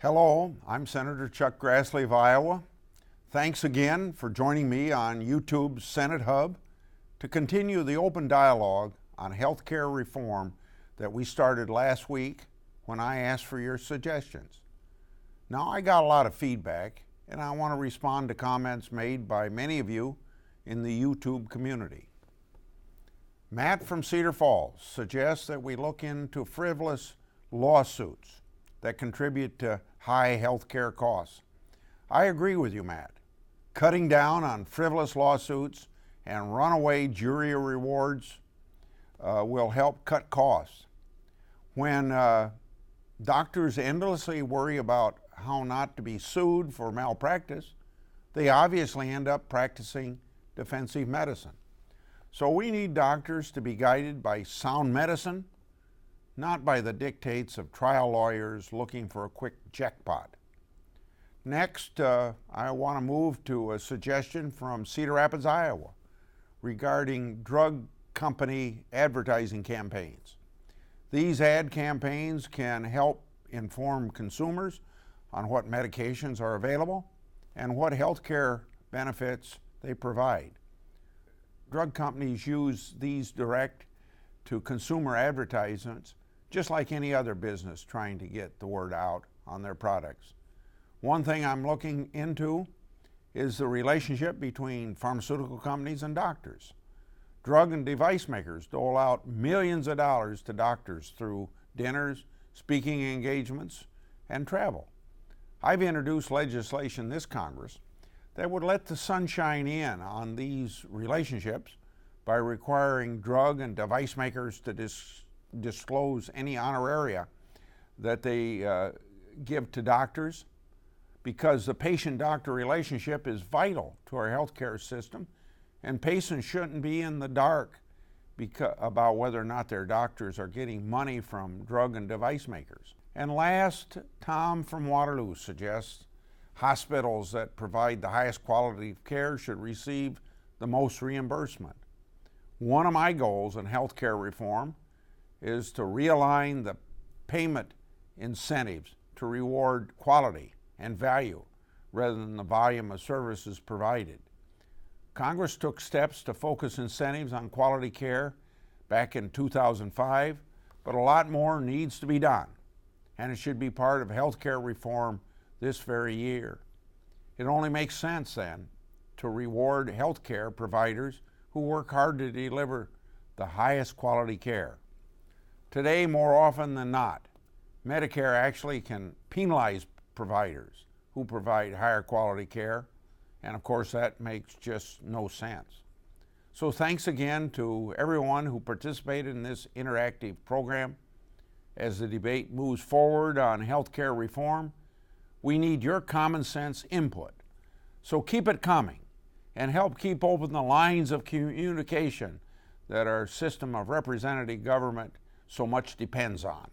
Hello, I'm Senator Chuck Grassley of Iowa. Thanks again for joining me on YouTube's Senate Hub to continue the open dialogue on healthcare reform that we started last week when I asked for your suggestions. Now, I got a lot of feedback, and I want to respond to comments made by many of you in the YouTube community. Matt from Cedar Falls suggests that we look into frivolous lawsuits that contribute to high health care costs. I agree with you, Matt. Cutting down on frivolous lawsuits and runaway jury rewards will help cut costs. When doctors endlessly worry about how not to be sued for malpractice, they obviously end up practicing defensive medicine. So we need doctors to be guided by sound medicine, not by the dictates of trial lawyers looking for a quick jackpot. Next, I want to move to a suggestion from Cedar Rapids, Iowa, regarding drug company advertising campaigns. These ad campaigns can help inform consumers on what medications are available and what healthcare benefits they provide. Drug companies use these direct to consumer advertisements just like any other business trying to get the word out on their products. One thing I'm looking into is the relationship between pharmaceutical companies and doctors. Drug and device makers dole out millions of dollars to doctors through dinners, speaking engagements, and travel. I've introduced legislation this Congress that would let the sunshine in on these relationships by requiring drug and device makers to disclose any honoraria that they give to doctors, because the patient-doctor relationship is vital to our healthcare system, and patients shouldn't be in the dark about whether or not their doctors are getting money from drug and device makers. And last, Tom from Waterloo suggests hospitals that provide the highest quality of care should receive the most reimbursement. One of my goals in healthcare reform is to realign the payment incentives to reward quality and value rather than the volume of services provided. Congress took steps to focus incentives on quality care back in 2005, but a lot more needs to be done, and it should be part of healthcare reform this very year. It only makes sense then to reward healthcare providers who work hard to deliver the highest quality care. Today, more often than not, Medicare actually can penalize providers who provide higher quality care, and of course that makes just no sense. So thanks again to everyone who participated in this interactive program. As the debate moves forward on healthcare reform, we need your common sense input. So keep it coming and help keep open the lines of communication that our system of representative government so much depends on.